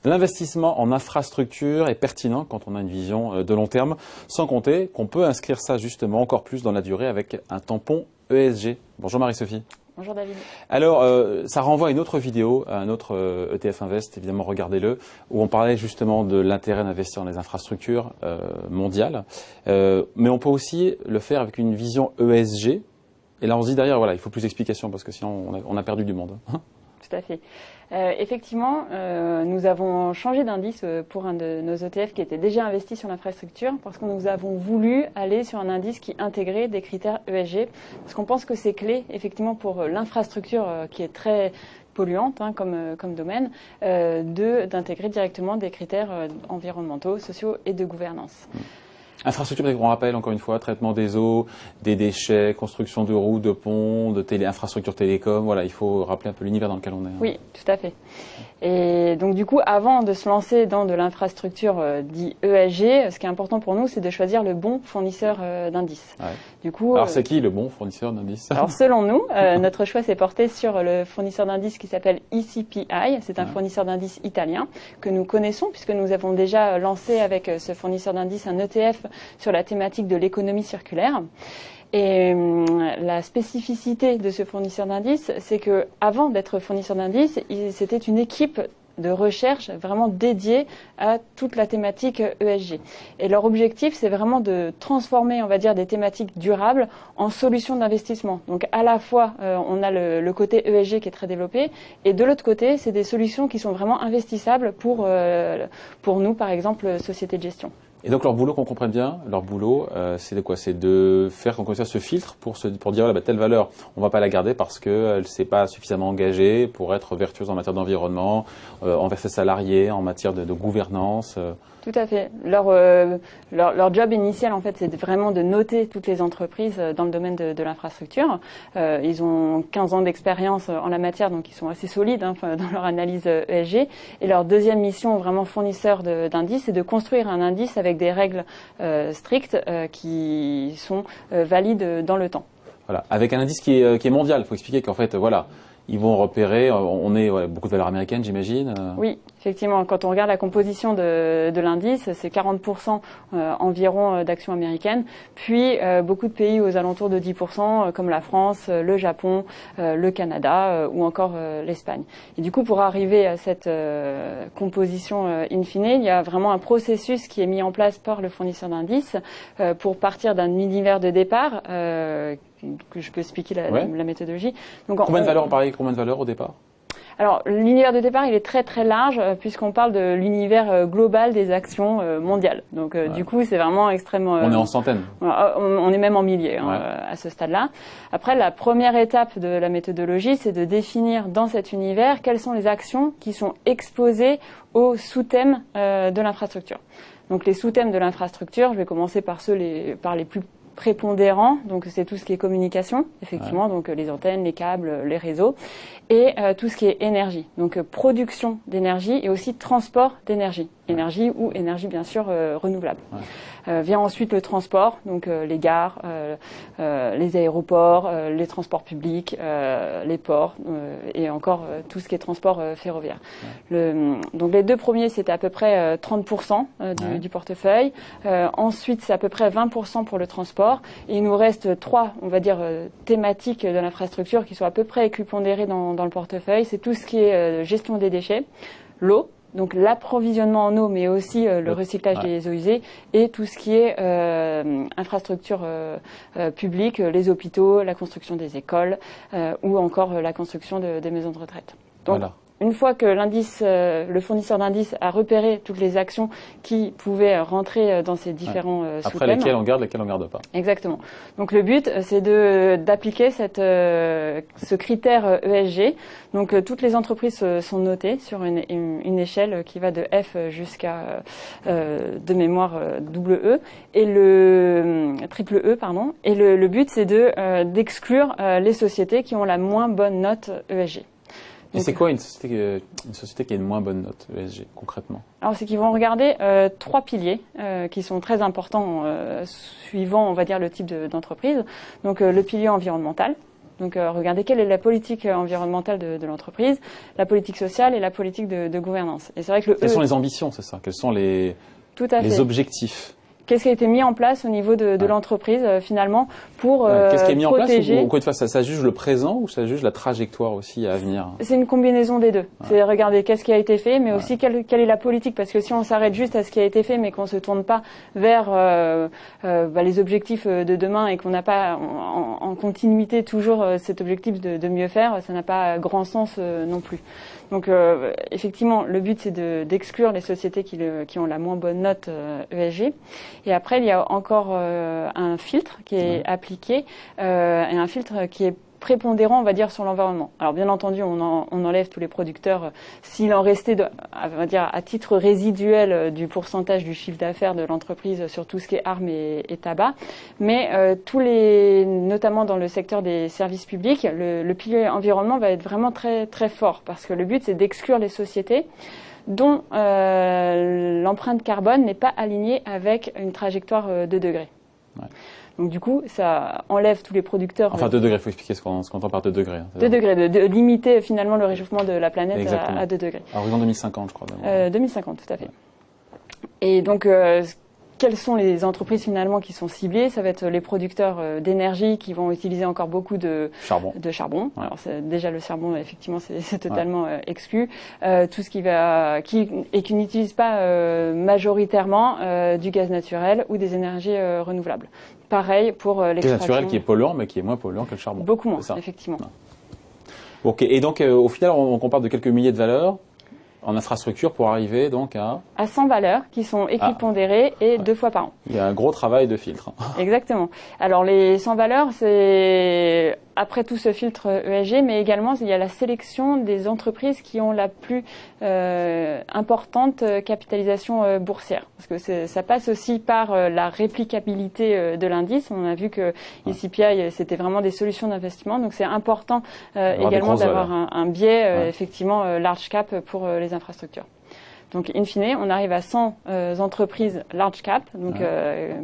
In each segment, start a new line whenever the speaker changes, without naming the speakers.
L'investissement en infrastructure est pertinent quand on a une vision de long terme, sans compter qu'on peut inscrire ça justement encore plus dans la durée avec un tampon ESG. Bonjour Marie-Sophie.
Bonjour David.
Alors, ça renvoie à une autre vidéo, à un autre ETF Invest, évidemment regardez-le, où on parlait justement de l'intérêt d'investir dans les infrastructures mondiales. Mais on peut aussi le faire avec une vision ESG. Et là on se dit derrière, voilà, il faut plus d'explications parce que sinon on a perdu du monde.
Tout à fait. Effectivement, nous avons changé d'indice pour un de nos ETF qui était déjà investi sur l'infrastructure parce que nous avons voulu aller sur un indice qui intégrait des critères ESG parce qu'on pense que c'est clé effectivement pour l'infrastructure qui est très polluante comme domaine, d'intégrer directement des critères environnementaux, sociaux et de gouvernance.
Infrastructure, on rappelle encore une fois, traitement des eaux, des déchets, construction de routes, de ponts, infrastructures télécom. Voilà, il faut rappeler un peu l'univers dans lequel on est.
Oui, tout à fait. Et donc du coup, avant de se lancer dans de l'infrastructure dit ESG, ce qui est important pour nous, c'est de choisir le bon fournisseur d'indices.
Ouais.
Du coup,
alors c'est qui le bon fournisseur d'indices?
Alors selon nous, notre choix s'est porté sur le fournisseur d'indices qui s'appelle ECPI. C'est un fournisseur d'indices italien que nous connaissons puisque nous avons déjà lancé avec ce fournisseur d'indices un ETF sur la thématique de l'économie circulaire. Et la spécificité de ce fournisseur d'indices, c'est que avant d'être fournisseur d'indices, c'était une équipe de recherche vraiment dédiée à toute la thématique ESG. Et leur objectif, c'est vraiment de transformer, on va dire, des thématiques durables en solutions d'investissement. Donc à la fois, on a le côté ESG qui est très développé, et de l'autre côté, c'est des solutions qui sont vraiment investissables pour nous, par exemple, sociétés de gestion.
Et donc leur boulot, qu'on comprenne bien, leur boulot, c'est de quoi? C'est de faire qu'on connaisse ce filtre pour dire voilà, telle valeur, on va pas la garder parce qu'elle ne s'est pas suffisamment engagée pour être vertueuse en matière d'environnement, envers ses salariés, en matière de gouvernance.
Tout à fait. Leur job initial, en fait, c'est vraiment de noter toutes les entreprises dans le domaine de l'infrastructure. Ils ont 15 ans d'expérience en la matière, donc ils sont assez solides dans leur analyse ESG. Et leur deuxième mission, vraiment fournisseur d'indices, c'est de construire un indice avec des règles strictes qui sont valides dans le temps.
Voilà, avec un indice qui est mondial. Il faut expliquer qu'en fait, voilà, ils vont repérer, on est beaucoup de valeurs américaines, j'imagine.
Oui, effectivement. Quand on regarde la composition de l'indice, c'est 40% environ d'actions américaines, puis beaucoup de pays aux alentours de 10%, comme la France, le Japon, le Canada ou encore l'Espagne. Et du coup, pour arriver à cette composition in fine, il y a vraiment un processus qui est mis en place par le fournisseur d'indices pour partir d'un univers de départ que je peux expliquer la méthodologie. Donc,
combien de valeurs, on parlait combien de valeurs au départ?
Alors, l'univers de départ, il est très très large puisqu'on parle de l'univers global des actions mondiales. Donc, du coup, c'est vraiment extrêmement...
on est en centaines.
On est même en milliers à ce stade-là. Après, la première étape de la méthodologie, c'est de définir dans cet univers quelles sont les actions qui sont exposées aux sous-thèmes de l'infrastructure. Donc, les sous-thèmes de l'infrastructure, je vais commencer par les plus prépondérant, donc c'est tout ce qui est communication, effectivement, donc les antennes, les câbles, les réseaux, et tout ce qui est énergie, donc production d'énergie et aussi transport d'énergie, énergie ou énergie bien sûr renouvelable. Vient ensuite le transport, donc les gares, les aéroports, les transports publics, les ports et encore tout ce qui est transport ferroviaire. Donc les deux premiers, c'était à peu près 30% du portefeuille. Ensuite, c'est à peu près 20% pour le transport. Et il nous reste trois, on va dire, thématiques de l'infrastructure qui sont à peu près équipondérées dans le portefeuille. C'est tout ce qui est gestion des déchets, l'eau, donc l'approvisionnement en eau, mais aussi le recyclage des eaux usées et tout ce qui est infrastructure publique, les hôpitaux, la construction des écoles ou encore la construction des maisons de retraite. Donc, voilà. Une fois que le fournisseur d'indices a repéré toutes les actions qui pouvaient rentrer dans ces différents sous-thèmes.
Après, lesquelles on garde, lesquelles on garde pas.
Exactement. Donc le but, c'est d'appliquer ce critère ESG. Donc toutes les entreprises sont notées sur une échelle qui va de F jusqu'à de mémoire double E et triple E, pardon. Et le but, c'est d'exclure les sociétés qui ont la moins bonne note ESG.
Et c'est quoi une société qui a une moins bonne note ESG, concrètement?
Alors, c'est qu'ils vont regarder trois piliers qui sont très importants suivant, on va dire, le type d'entreprise. Donc, le pilier environnemental. Donc regarder quelle est la politique environnementale de l'entreprise, la politique sociale et la politique de gouvernance. Et c'est vrai que
Quelles sont les ambitions, c'est ça? Quels sont les objectifs?
Qu'est-ce qui a été mis en place au niveau de l'entreprise finalement pour
qu'est-ce qui est mis
protéger.
En place, ou quoi de face, ça juge le présent ou ça juge la trajectoire aussi à venir?
C'est une combinaison des deux. C'est regarder qu'est-ce qui a été fait, mais aussi quelle est la politique, parce que si on s'arrête juste à ce qui a été fait, mais qu'on se tourne pas vers les objectifs de demain et qu'on n'a pas en continuité toujours cet objectif de mieux faire, ça n'a pas grand sens non plus. Donc effectivement, le but c'est d'exclure les sociétés qui ont la moins bonne note ESG. Et après, il y a encore un filtre qui est appliqué et un filtre qui est prépondérant, on va dire, sur l'environnement. Alors bien entendu, on enlève tous les producteurs s'il en restait, on va dire, à titre résiduel du pourcentage du chiffre d'affaires de l'entreprise sur tout ce qui est armes et tabac. Mais notamment dans le secteur des services publics, le pilier environnement va être vraiment très très fort parce que le but c'est d'exclure les sociétés dont l'empreinte carbone n'est pas alignée avec une trajectoire 2 degrés. Ouais. Donc du coup, ça enlève tous les producteurs.
Enfin, 2 degrés, il faut expliquer ce qu'on entend par 2 degrés.
2 degrés, de limiter finalement le réchauffement de la planète à 2 degrés.
À horizon 2050, je crois.
2050, tout à fait. Et donc, quelles sont les entreprises finalement qui sont ciblées? Ça va être les producteurs d'énergie qui vont utiliser encore beaucoup de charbon. Ouais. Alors déjà le charbon, effectivement, c'est totalement exclu. Tout ce qui n'utilise pas majoritairement du gaz naturel ou des énergies renouvelables. Pareil pour l'extraction.
Gaz naturel qui est polluant, mais qui est moins polluant que le charbon.
Beaucoup moins, effectivement.
Ouais. Ok. Et donc au final, on parle de quelques milliers de valeurs en infrastructure pour arriver donc à
100 valeurs qui sont équipondérées et 2 fois par an.
Il y a un gros travail de filtre.
Exactement. Alors les 100 valeurs, c'est après tout ce filtre ESG, mais également il y a la sélection des entreprises qui ont la plus importante capitalisation boursière. Parce que ça passe aussi par la réplicabilité de l'indice. On a vu que ICPI, c'était vraiment des solutions d'investissement. Donc c'est important également d'avoir un biais effectivement large cap pour les infrastructures. Donc, in fine, on arrive à 100 entreprises large cap, donc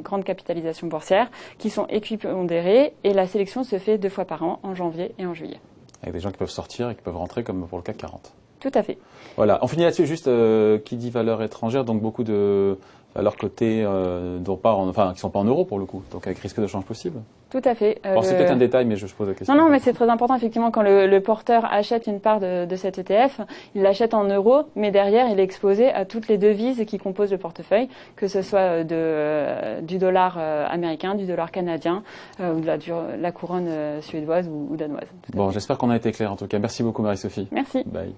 grande capitalisation boursière, qui sont équipondérées et la sélection se fait 2 fois par an, en janvier et en juillet.
Avec des gens qui peuvent sortir et qui peuvent rentrer comme pour le CAC 40.
Tout à fait.
Voilà, on finit là-dessus, juste qui dit valeur étrangère, donc beaucoup de valeurs cotées qui sont pas en euros pour le coup, donc avec risque de change possible.
Tout à fait.
Alors c'est peut-être un détail, mais je pose la question.
Non, mais c'est très important effectivement quand le porteur achète une part de cet ETF, il l'achète en euros, mais derrière il est exposé à toutes les devises qui composent le portefeuille, que ce soit du dollar américain, du dollar canadien, ou de la couronne suédoise ou danoise.
Bon, j'espère qu'on a été clair en tout cas. Merci beaucoup Marie-Sophie.
Merci.
Bye.